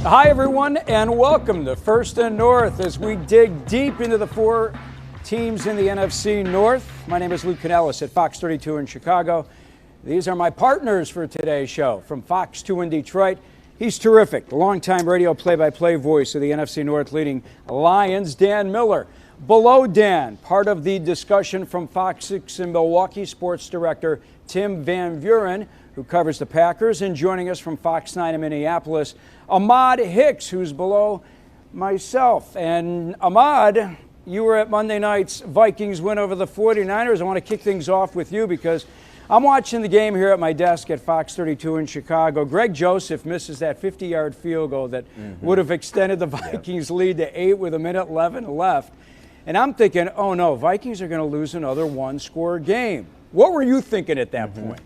Hi, everyone, and welcome to First and North as we dig deep into the four teams in the NFC North. My name is Luke Canellis at Fox 32 in Chicago. These are my partners for today's show. From Fox 2 in Detroit, he's terrific, the longtime radio play-by-play voice of the NFC North leading Lions, Dan Miller. Below Dan, part of the discussion from Fox 6 in Milwaukee, sports director Tim Van Vuren, who covers the Packers, and joining us from Fox 9 in Minneapolis, Ahmad Hicks, who's below myself. And Ahmad, you were at Monday night's Vikings win over the 49ers. I want to kick things off with you because I'm watching the game here at my desk at Fox 32 in Chicago. Greg Joseph misses that 50-yard field goal that would have extended the Vikings' lead to 8 with 1:11 left. And I'm thinking, oh no, Vikings are going to lose another one-score game. What were you thinking at that point?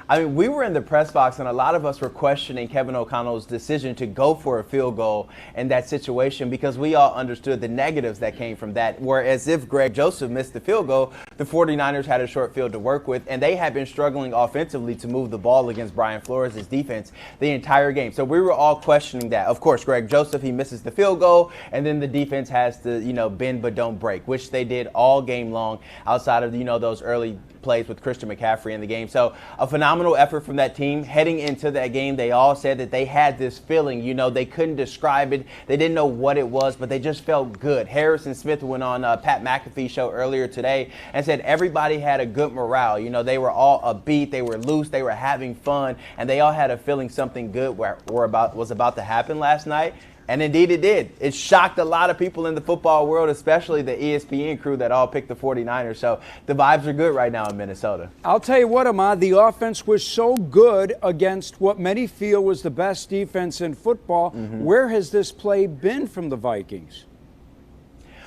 I mean, we were in the press box, and a lot of us were questioning Kevin O'Connell's decision to go for a field goal in that situation because we all understood the negatives that came from that. Whereas if Greg Joseph missed the field goal, the 49ers had a short field to work with, and they had been struggling offensively to move the ball against Brian Flores' defense the entire game. So we were all questioning that. Of course, Greg Joseph, he misses the field goal, and then the defense has to, bend but don't break, which they did all game long outside of, those early plays with Christian McCaffrey in the game. So a phenomenal effort from that team. Heading into that game, they all said that they had this feeling, they couldn't describe it. They didn't know what it was, but they just felt good. Harrison Smith went on Pat McAfee's show earlier today and said everybody had a good morale. They were all upbeat, they were loose, they were having fun, and they all had a feeling something good was about to happen last night. And indeed it did. It shocked a lot of people in the football world, especially the ESPN crew that all picked the 49ers. So the vibes are good right now in Minnesota. I'll tell you what, Ahmad, the offense was so good against what many feel was the best defense in football. Where has this play been from the Vikings?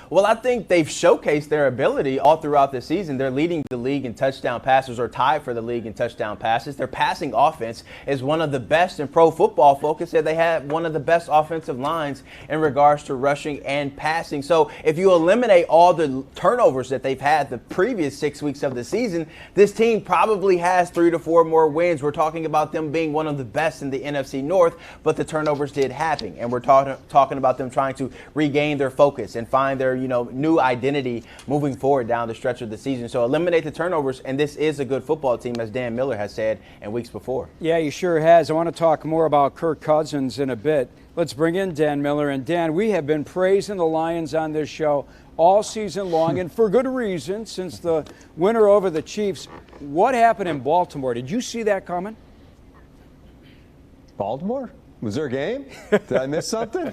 Well, I think they've showcased their ability all throughout the season. They're leading the league in touchdown passes, or tied for the league in touchdown passes. Their passing offense is one of the best in Pro Football Focus. They have one of the best offensive lines in regards to rushing and passing. So if you eliminate all the turnovers that they've had the previous 6 weeks of the season, this team probably has 3 to 4 more wins. We're talking about them being one of the best in the NFC North, but the turnovers did happen. And we're talking about them trying to regain their focus and find their new identity moving forward down the stretch of the season. So eliminate the turnovers, and this is a good football team, as Dan Miller has said in weeks before. Yeah, he sure has. I want to talk more about Kirk Cousins in a bit. Let's bring in Dan Miller. And Dan, we have been praising the Lions on this show all season long, and for good reason, since the winner over the Chiefs. What happened in Baltimore? Did you see that coming? Baltimore? Was there a game? Did I miss something?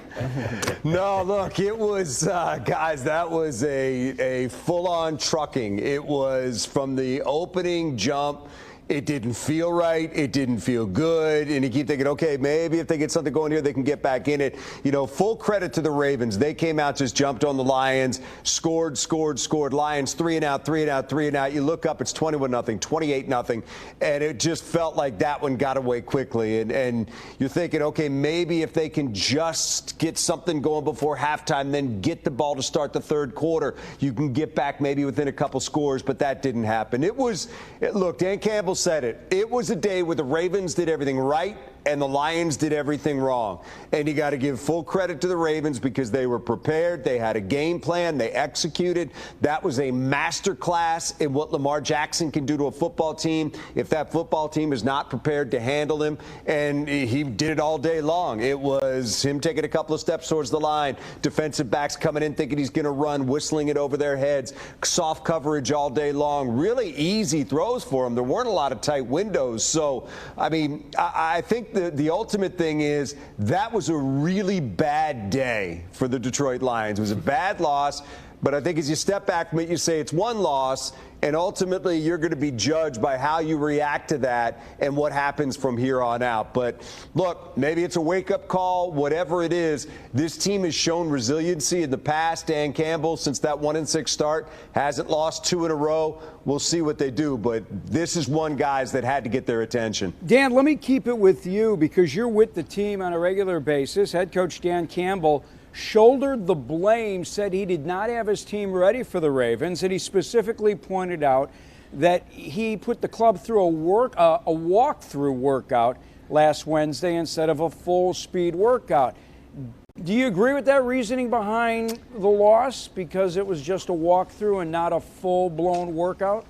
No, look, it was, guys, that was a full-on trucking. It was from the opening jump. It didn't feel right. It didn't feel good. And you keep thinking, okay, maybe if they get something going here, they can get back in it. Full credit to the Ravens. They came out, just jumped on the Lions, scored. Lions 3 and out. You look up, it's 21-0, 28-0. And it just felt like that one got away quickly. And you're thinking, okay, maybe if they can just get something going before halftime, then get the ball to start the third quarter, you can get back maybe within a couple scores. But that didn't happen. Look, Dan Campbell said it. It was a day where the Ravens did everything right and the Lions did everything wrong. And you got to give full credit to the Ravens because they were prepared. They had a game plan. They executed. That was a master class in what Lamar Jackson can do to a football team if that football team is not prepared to handle him. And he did it all day long. It was him taking a couple of steps towards the line, defensive backs coming in thinking he's going to run, whistling it over their heads, soft coverage all day long, really easy throws for him. There weren't a lot of tight windows. So, I think the ultimate thing is that was a really bad day for the Detroit Lions. It was a bad loss, but I think as you step back from it, you say it's one loss, and ultimately you're going to be judged by how you react to that and what happens from here on out. But look, maybe it's a wake-up call, whatever it is. This team has shown resiliency in the past. Dan Campbell, since that 1-6 start, hasn't lost 2 in a row. We'll see what they do, but this is one, guys, that had to get their attention. Dan, let me keep it with you because you're with the team on a regular basis. Head coach Dan Campbell shouldered the blame, said he did not have his team ready for the Ravens, and he specifically pointed out that he put the club through a walkthrough workout last Wednesday instead of a full speed workout. Do you agree with that reasoning behind the loss because it was just a walkthrough and not a full-blown workout?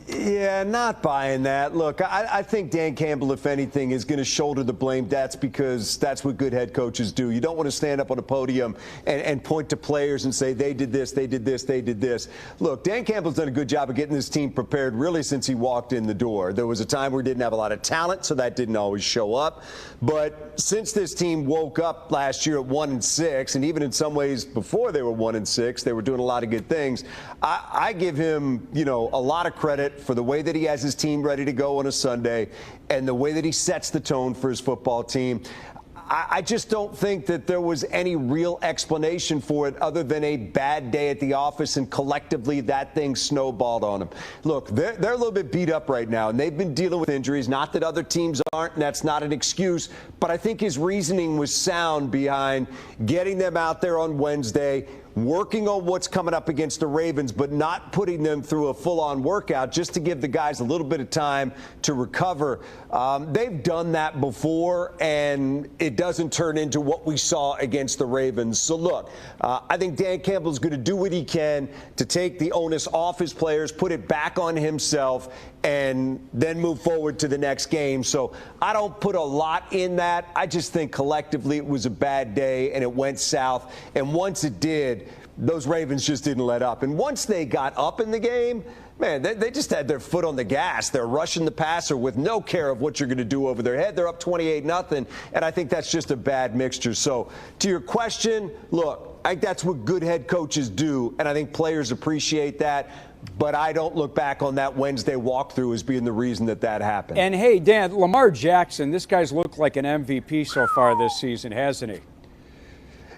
Yeah, not buying that. Look, I think Dan Campbell, if anything, is going to shoulder the blame. That's because that's what good head coaches do. You don't want to stand up on a podium and point to players and say they did this, they did this, they did this. Look, Dan Campbell's done a good job of getting this team prepared really since he walked in the door. There was a time where he didn't have a lot of talent, so that didn't always show up. But since this team woke up last year at 1-6, and even in some ways before they were 1-6, they were doing a lot of good things. I give him, a lot of credit for the way that he has his team ready to go on a Sunday and the way that he sets the tone for his football team. I just don't think that there was any real explanation for it other than a bad day at the office, and collectively that thing snowballed on him. Look, they're a little bit beat up right now, and they've been dealing with injuries. Not that other teams aren't, and that's not an excuse, but I think his reasoning was sound behind getting them out there on Wednesday, working on what's coming up against the Ravens, but not putting them through a full-on workout just to give the guys a little bit of time to recover. They've done that before, and it doesn't turn into what we saw against the Ravens. So, look, I think Dan Campbell's going to do what he can to take the onus off his players, put it back on himself, and then move forward to the next game. So I don't put a lot in that. I just think collectively it was a bad day, and it went south. And once it did, those Ravens just didn't let up. And once they got up in the game, man, they just had their foot on the gas. They're rushing the passer with no care of what you're going to do over their head. They're up 28-0, and I think that's just a bad mixture. So to your question, look, I think that's what good head coaches do, and I think players appreciate that. But I don't look back on that Wednesday walkthrough as being the reason that happened. And, hey, Dan, Lamar Jackson, this guy's looked like an MVP so far this season, hasn't he?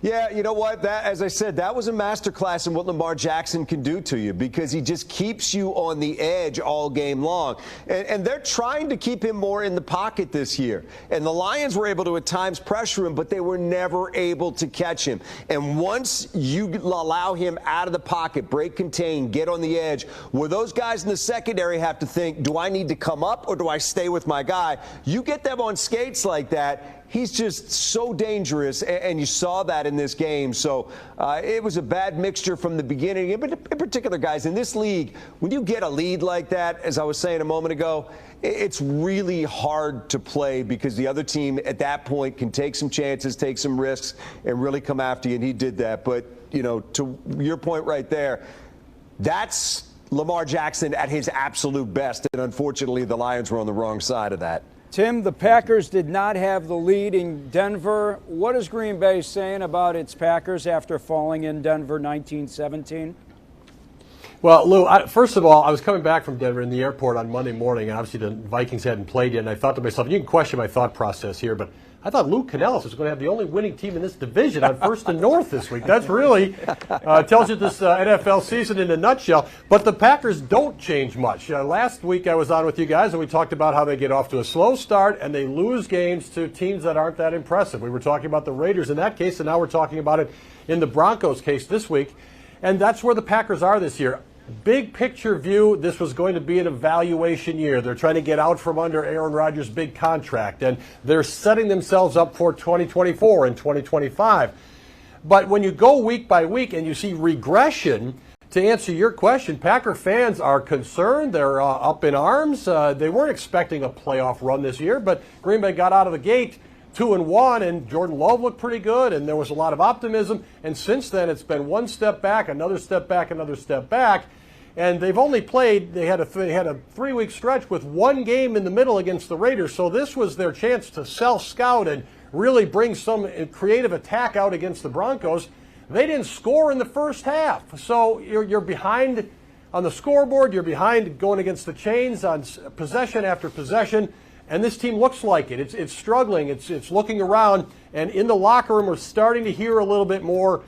Yeah, you know what? As I said, that was a masterclass in what Lamar Jackson can do to you, because he just keeps you on the edge all game long. And they're trying to keep him more in the pocket this year. And the Lions were able to at times pressure him, but they were never able to catch him. And once you allow him out of the pocket, break, contain, get on the edge, where those guys in the secondary have to think, do I need to come up or do I stay with my guy? You get them on skates like that, he's just so dangerous, and you saw that in this game. So it was a bad mixture from the beginning. But in particular, guys, in this league, when you get a lead like that, as I was saying a moment ago, it's really hard to play, because the other team at that point can take some chances, take some risks, and really come after you, and he did that. But, to your point right there, that's Lamar Jackson at his absolute best, and unfortunately the Lions were on the wrong side of that. Tim, the Packers did not have the lead in Denver. What is Green Bay saying about its Packers after falling in Denver 19-17? Well, Lou, first of all, I was coming back from Denver in the airport on Monday morning, and obviously the Vikings hadn't played yet, and I thought to myself, you can question my thought process here, but I thought Luke Canellis was going to have the only winning team in this division on First and North this week. That's really tells you this NFL season in a nutshell. But the Packers don't change much. Last week I was on with you guys, and we talked about how they get off to a slow start and they lose games to teams that aren't that impressive. We were talking about the Raiders in that case, and now we're talking about it in the Broncos case this week. And that's where the Packers are this year. Big picture view, this was going to be an evaluation year. They're trying to get out from under Aaron Rodgers' big contract, and they're setting themselves up for 2024 and 2025. But when you go week by week and you see regression, to answer your question, Packer fans are concerned. They're up in arms. They weren't expecting a playoff run this year, but Green Bay got out of the gate 2-1, and Jordan Love looked pretty good, and there was a lot of optimism. And since then, it's been one step back, another step back, another step back. And they've only played, they had a 3-week stretch with one game in the middle against the Raiders. So this was their chance to self-scout and really bring some creative attack out against the Broncos. They didn't score in the first half. So you're behind on the scoreboard. You're behind going against the chains on possession after possession. And this team looks like it. It's struggling. It's looking around. And in the locker room, we're starting to hear a little bit more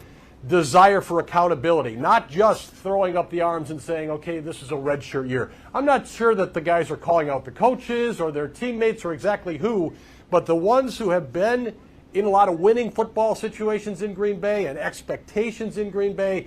desire for accountability, not just throwing up the arms and saying, okay, this is a redshirt year. I'm not sure that the guys are calling out the coaches or their teammates or exactly who, but the ones who have been in a lot of winning football situations in Green Bay and expectations in Green Bay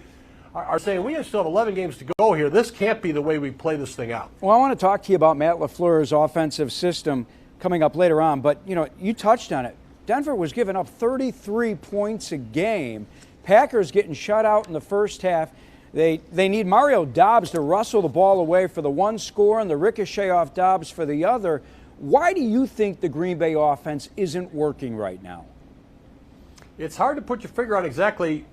are saying, we still have 11 games to go here. This can't be the way we play this thing out. Well, I want to talk to you about Matt LaFleur's offensive system. coming up later on. But, you touched on it. Denver was giving up 33 points a game. Packers getting shut out in the first half. They need Mario Dobbs to wrestle the ball away for the one score and the ricochet off Dobbs for the other. Why do you think the Green Bay offense isn't working right now? It's hard to put your finger on exactly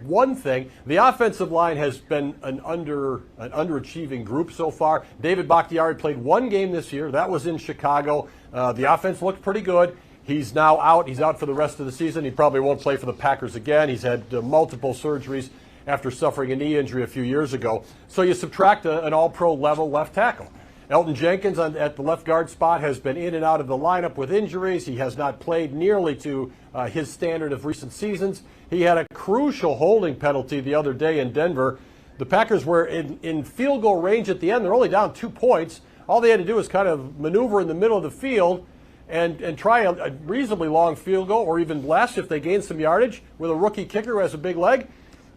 one thing. The offensive line has been an underachieving group so far. David Bakhtiari played one game this year. That was in Chicago. The offense looked pretty good. He's now out. He's out for the rest of the season. He probably won't play for the Packers again. He's had multiple surgeries after suffering a knee injury a few years ago. So you subtract an all-pro level left tackle. Elton Jenkins at the left guard spot has been in and out of the lineup with injuries. He has not played nearly to his standard of recent seasons. He had a crucial holding penalty the other day in Denver. The Packers were in field goal range at the end. They're only down 2 points. All they had to do was kind of maneuver in the middle of the field and try a reasonably long field goal, or even less if they gain some yardage, with a rookie kicker who has a big leg.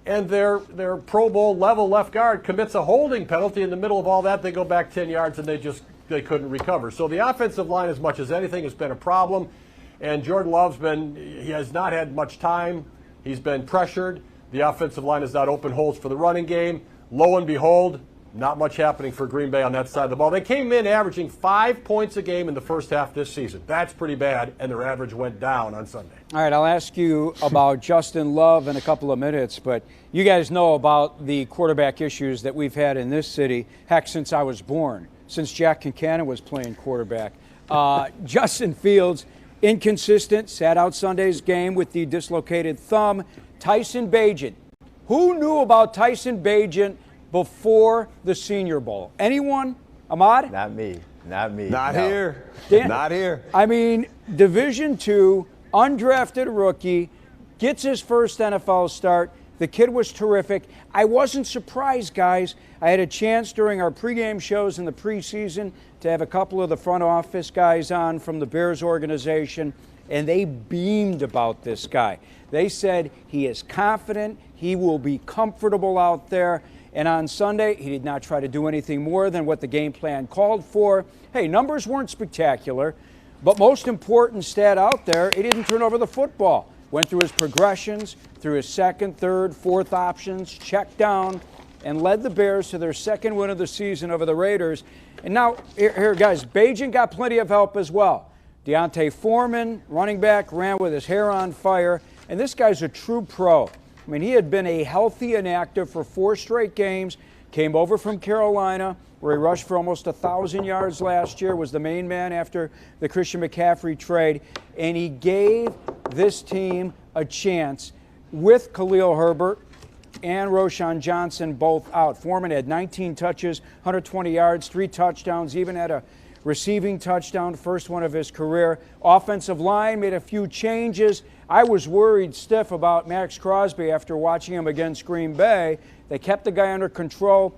And their Pro Bowl level left guard commits a holding penalty in the middle of all that. They go back 10 yards and they couldn't recover. So the offensive line, as much as anything, has been a problem. And Jordan Love's he has not had much time. He's been pressured. The offensive line has not opened holes for the running game. Lo and behold, not much happening for Green Bay on that side of the ball. They came in averaging 5 points a game in the first half this season. That's pretty bad, and their average went down on Sunday. All right, I'll ask you about Justin Love in a couple of minutes, but you guys know about the quarterback issues that we've had in this city, heck, since I was born, since Jack Kincannon was playing quarterback. Justin Fields, inconsistent, sat out Sunday's game with the dislocated thumb. Tyson Bagent. Who knew about Tyson Bagent before the Senior Bowl? Anyone? Ahmad? Not me. Not No. here. Dan? Not here. I mean, Division II, undrafted rookie, gets his first NFL start. The kid was terrific. I wasn't surprised, guys. I had a chance during our pregame shows in the preseason to have a couple of the front office guys on from the Bears organization, and they beamed about this guy. They said he is confident, he will be comfortable out there. And on Sunday, he did not try to do anything more than what the game plan called for. Hey, numbers weren't spectacular, but most important stat out there, he didn't turn over the football. Went through his progressions, through his second, third, fourth options, checked down, and led the Bears to their second win of the season over the Raiders. And now, here guys, Bagent got plenty of help as well. Deontay Foreman, running back, ran with his hair on fire. And this guy's a true pro. I mean, he had been a healthy inactive for 4 straight games, came over from Carolina, where he rushed for almost 1,000 yards last year, was the main man after the Christian McCaffrey trade, and he gave this team a chance with Khalil Herbert and Roschon Johnson both out. Foreman had 19 touches, 120 yards, 3 touchdowns, even had a receiving touchdown, first one of his career. Offensive line made a few changes. I was worried stiff about Max Crosby after watching him against Green Bay. They kept the guy under control.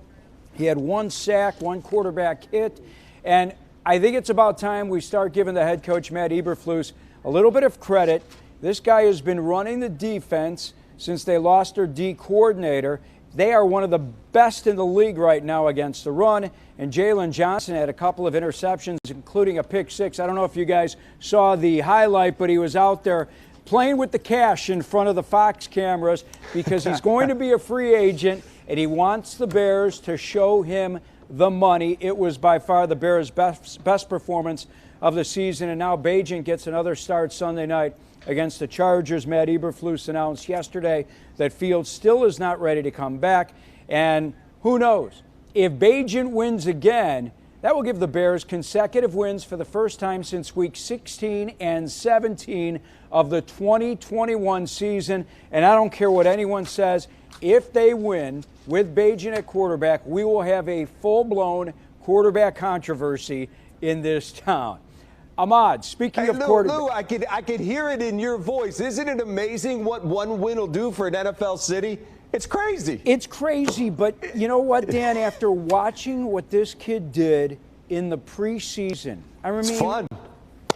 He had 1 sack, 1 quarterback hit. And I think it's about time we start giving the head coach, Matt Eberflus, a little bit of credit. This guy has been running the defense since they lost their D coordinator. They are one of the best in the league right now against the run. And Jalen Johnson had a couple of interceptions, including a pick 6. I don't know if you guys saw the highlight, but he was out there playing with the cash in front of the Fox cameras because he's going to be a free agent, and he wants the Bears to show him the money. It was by far the Bears' best performance of the season, and now Bagent gets another start Sunday night against the Chargers. Matt Eberflus announced yesterday that Fields still is not ready to come back, and who knows? If Bagent wins again, that will give the Bears consecutive wins for the first time since week 16 and 17 of the 2021 season. And I don't care what anyone says, if they win with Bagent at quarterback, we will have a full-blown quarterback controversy in this town. Ahmad, speaking of quarterback. Lou, I could hear it in your voice. Isn't it amazing what 1 win will do for an NFL city? It's crazy. It's crazy, but you know what, Dan? After watching what this kid did in the preseason, I mean, it's fun.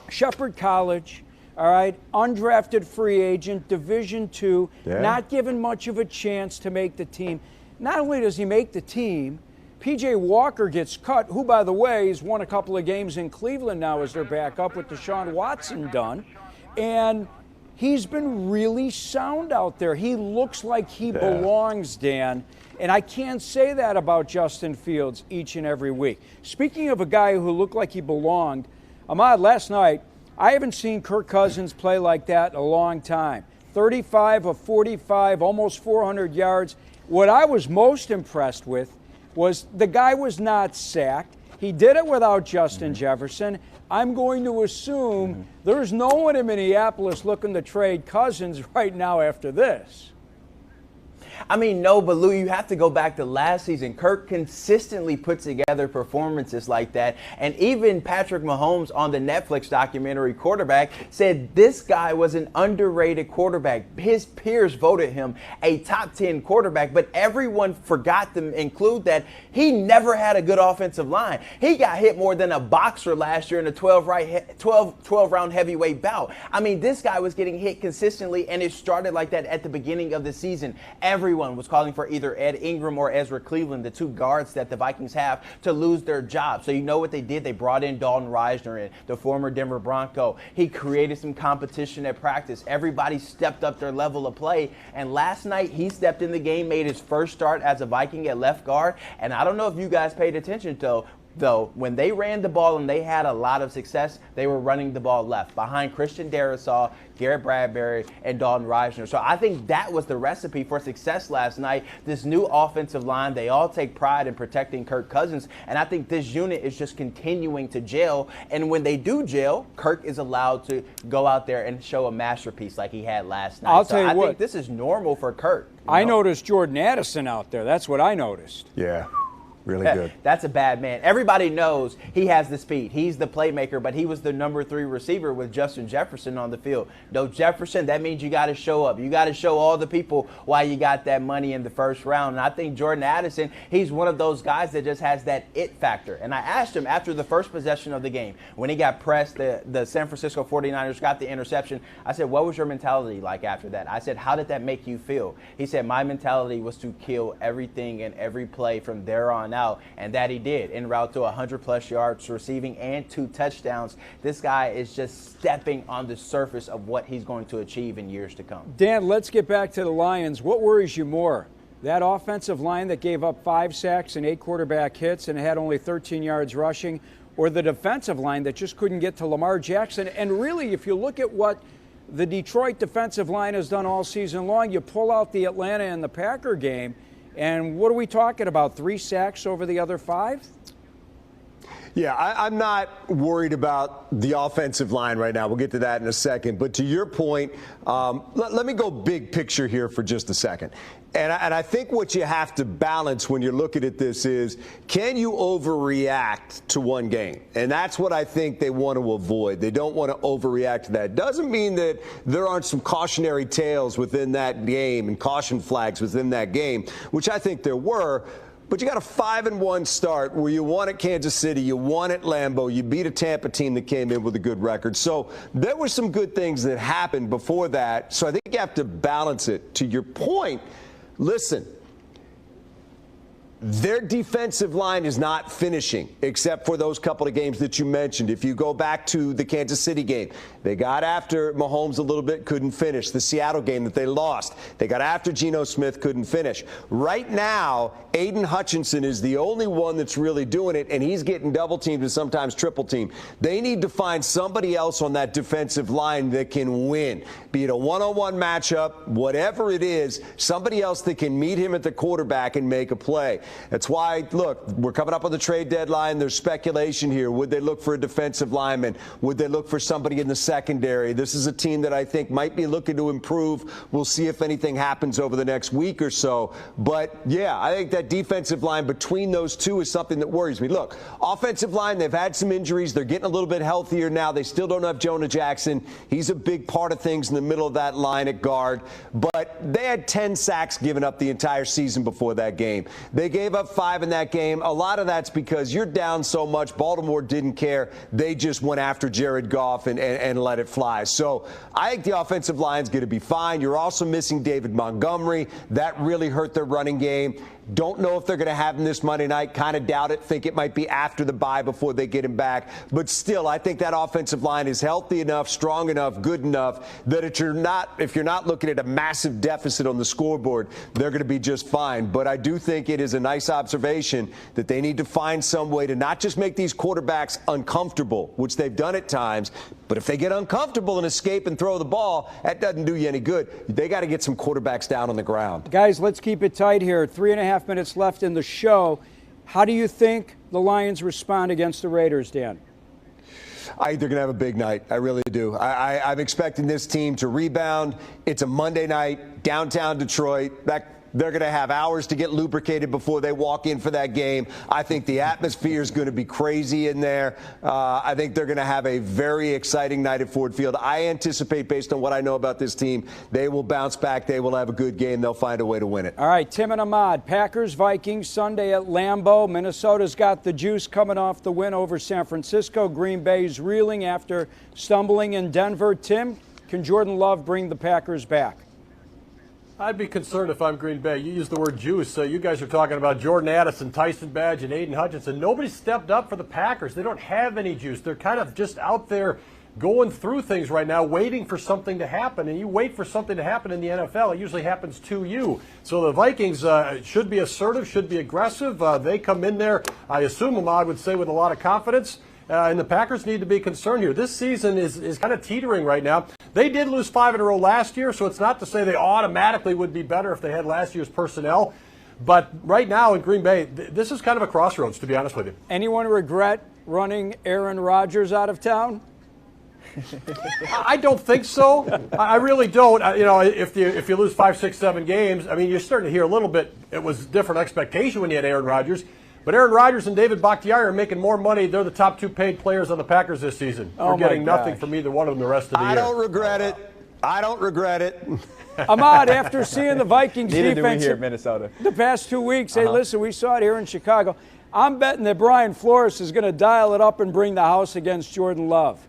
Shepherd College, all right, undrafted free agent, Division II, not given much of a chance to make the team. Not only does he make the team, P.J. Walker gets cut, who, by the way, has won a couple of games in Cleveland now as their backup with Deshaun Watson done. And he's been really sound out there. He looks like he belongs, Dan. And I can't say that about Justin Fields each and every week. Speaking of a guy who looked like he belonged, Ahmad, last night, I haven't seen Kirk Cousins play like that in a long time. 35 of 45, almost 400 yards. What I was most impressed with was the guy was not sacked. He did it without Justin Jefferson. I'm going to assume there's no one in Minneapolis looking to trade Cousins right now after this. I mean, no, but Lou, you have to go back to last season. Kirk consistently put together performances like that. And even Patrick Mahomes on the Netflix documentary Quarterback said this guy was an underrated quarterback. His peers voted him a top 10 quarterback, but everyone forgot to include that he never had a good offensive line. He got hit more than a boxer last year in a 12-round heavyweight bout. I mean, this guy was getting hit consistently, and it started like that at the beginning of the season. Everyone was calling for either Ed Ingram or Ezra Cleveland, the two guards that the Vikings have, to lose their job. So you know what they did? They brought in Dalton Risner, the former Denver Bronco. He created some competition at practice. Everybody stepped up their level of play. And last night, he stepped in the game, made his first start as a Viking at left guard. And I don't know if you guys paid attention, though, when they ran the ball and they had a lot of success, they were running the ball left behind Christian Darrisaw, Garrett Bradbury, and Dalton Risner. So I think that was the recipe for success last night. This new offensive line, they all take pride in protecting Kirk Cousins, and I think this unit is just continuing to gel. And when they do gel, Kirk is allowed to go out there and show a masterpiece like he had last night. I'll tell you I what, think this is normal for Kirk. I noticed Jordan Addison out there. That's what I noticed. Yeah. Really good. That's a bad man. Everybody knows he has the speed. He's the playmaker, but he was the number 3 receiver with Justin Jefferson on the field. No Jefferson, that means you got to show up. You got to show all the people why you got that money in the first round. And I think Jordan Addison, he's one of those guys that just has that it factor. And I asked him after the first possession of the game, when he got pressed, the San Francisco 49ers got the interception. I said, what was your mentality like after that? I said, how did that make you feel? He said, my mentality was to kill everything and every play from there on out, and that he did, en route to 100-plus yards receiving and 2 touchdowns. This guy is just stepping on the surface of what he's going to achieve in years to come. Dan, let's get back to the Lions. What worries you more? That offensive line that gave up 5 sacks and 8 quarterback hits and had only 13 yards rushing, or the defensive line that just couldn't get to Lamar Jackson? And really, if you look at what the Detroit defensive line has done all season long, you pull out the Atlanta and the Packer game, and what are we talking about, 3 sacks over the other 5? Yeah, I'm not worried about the offensive line right now. We'll get to that in a second. But to your point, let me go big picture here for just a second. And I think what you have to balance when you're looking at this is, can you overreact to one game? And that's what I think they want to avoid. They don't want to overreact to that. Doesn't mean that there aren't some cautionary tales within that game and caution flags within that game, which I think there were. But you got a 5-1 start where you won at Kansas City, you won at Lambeau, you beat a Tampa team that came in with a good record. So there were some good things that happened before that. So I think you have to balance it. To your point, listen, their defensive line is not finishing, except for those couple of games that you mentioned. If you go back to the Kansas City game, they got after Mahomes a little bit, couldn't finish. The Seattle game that they lost, they got after Geno Smith, couldn't finish. Right now, Aiden Hutchinson is the only one that's really doing it, and he's getting double teamed and sometimes triple teamed. They need to find somebody else on that defensive line that can win, be it a one-on-one matchup, whatever it is, somebody else that can meet him at the quarterback and make a play. That's why, look, we're coming up on the trade deadline. There's speculation here. Would they look for a defensive lineman? Would they look for somebody in the secondary? This is a team that I think might be looking to improve. We'll see if anything happens over the next week or so. But, yeah, I think that defensive line between those two is something that worries me. Look, offensive line, they've had some injuries. They're getting a little bit healthier now. They still don't have Jonah Jackson. He's a big part of things in the middle of that line at guard. But they had 10 sacks given up the entire season before that game. They gave up 5 in that game. A lot of that's because you're down so much. Baltimore didn't care. They just went after Jared Goff and let it fly. So I think the offensive line's going to be fine. You're also missing David Montgomery. That really hurt their running game. Don't know if they're going to have him this Monday night. Kind of doubt it. Think it might be after the bye before they get him back. But still, I think that offensive line is healthy enough, strong enough, good enough that if you're not looking at a massive deficit on the scoreboard, they're going to be just fine. But I do think it is a nice observation that they need to find some way to not just make these quarterbacks uncomfortable, which they've done at times, but if they get uncomfortable and escape and throw the ball, that doesn't do you any good. They got to get some quarterbacks down on the ground. Guys, let's keep it tight here. 3.5 minutes left in the show. How do you think the Lions respond against the Raiders, Dan? I think they're going to have a big night. I really do. I'm expecting this team to rebound. It's a Monday night, downtown Detroit. They're going to have hours to get lubricated before they walk in for that game. I think the atmosphere is going to be crazy in there. I think they're going to have a very exciting night at Ford Field. I anticipate, based on what I know about this team, they will bounce back. They will have a good game. They'll find a way to win it. All right, Tim and Ahmad, Packers, Vikings, Sunday at Lambeau. Minnesota's got the juice coming off the win over San Francisco. Green Bay's reeling after stumbling in Denver. Tim, can Jordan Love bring the Packers back? I'd be concerned if I'm Green Bay. You used the word juice. You guys are talking about Jordan Addison, Tyson Badge, and Aiden Hutchinson. Nobody stepped up for the Packers. They don't have any juice. They're kind of just out there going through things right now, waiting for something to happen. And you wait for something to happen in the NFL, it usually happens to you. So the Vikings should be assertive, should be aggressive. They come in there, I assume Ahmad would say, with a lot of confidence. And the Packers need to be concerned here. This season is kind of teetering right now. They did lose 5 in a row last year, so it's not to say they automatically would be better if they had last year's personnel. But right now in Green Bay, this is kind of a crossroads, to be honest with you. Anyone regret running Aaron Rodgers out of town? I don't think so. I really don't. If you lose 5, 6, 7 games, I mean, you're starting to hear a little bit. It was different expectation when you had Aaron Rodgers. But Aaron Rodgers and David Bakhtiari are making more money. They're the top 2 paid players on the Packers this season. They're getting nothing from either one of them the rest of the year. I don't regret it. I don't regret it. Ahmad, after seeing the Vikings Neither defense do we here in Minnesota. The past 2 weeks, hey, listen, we saw it here in Chicago. I'm betting that Brian Flores is going to dial it up and bring the house against Jordan Love.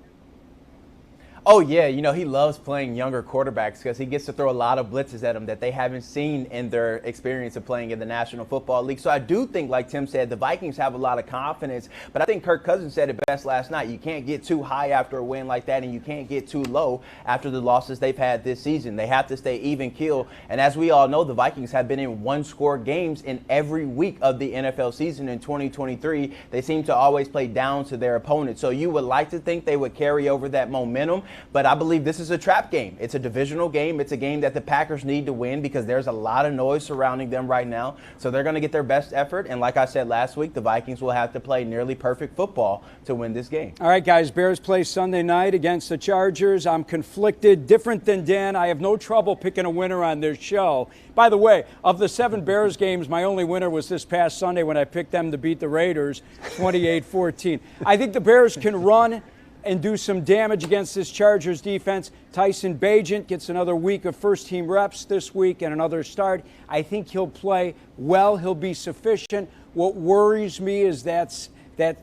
Oh, yeah. He loves playing younger quarterbacks because he gets to throw a lot of blitzes at them that they haven't seen in their experience of playing in the National Football League. So I do think, like Tim said, the Vikings have a lot of confidence. But I think Kirk Cousins said it best last night. You can't get too high after a win like that, and you can't get too low after the losses they've had this season. They have to stay even keel. And as we all know, the Vikings have been in one-score games in every week of the NFL season in 2023. They seem to always play down to their opponent. So you would like to think they would carry over that momentum. But I believe this is a trap game. It's a divisional game. It's a game that the Packers need to win because there's a lot of noise surrounding them right now. So they're going to get their best effort. And like I said last week, the Vikings will have to play nearly perfect football to win this game. All right, guys, Bears play Sunday night against the Chargers. I'm conflicted. Different than Dan, I have no trouble picking a winner on this show. By the way, of the 7 Bears games, my only winner was this past Sunday when I picked them to beat the Raiders 28-14. I think the Bears can run and do some damage against this Chargers defense. Tyson Bagent gets another week of first-team reps this week and another start. I think he'll play well. He'll be sufficient. What worries me is that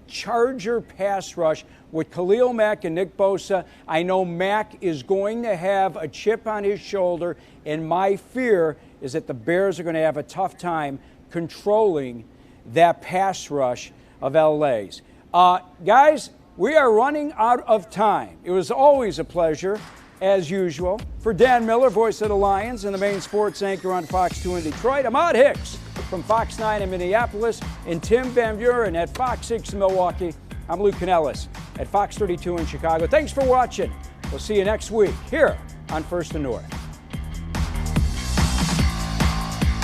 Charger pass rush with Khalil Mack and Nick Bosa. I know Mack is going to have a chip on his shoulder, and my fear is that the Bears are going to have a tough time controlling that pass rush of LA's. Guys, we are running out of time. It was always a pleasure, as usual. For Dan Miller, voice of the Lions and the main sports anchor on Fox 2 in Detroit, Ahmad Hicks from Fox 9 in Minneapolis, and Tim Van Buren at Fox 6 in Milwaukee. I'm Luke Canellis at Fox 32 in Chicago. Thanks for watching. We'll see you next week here on First and North.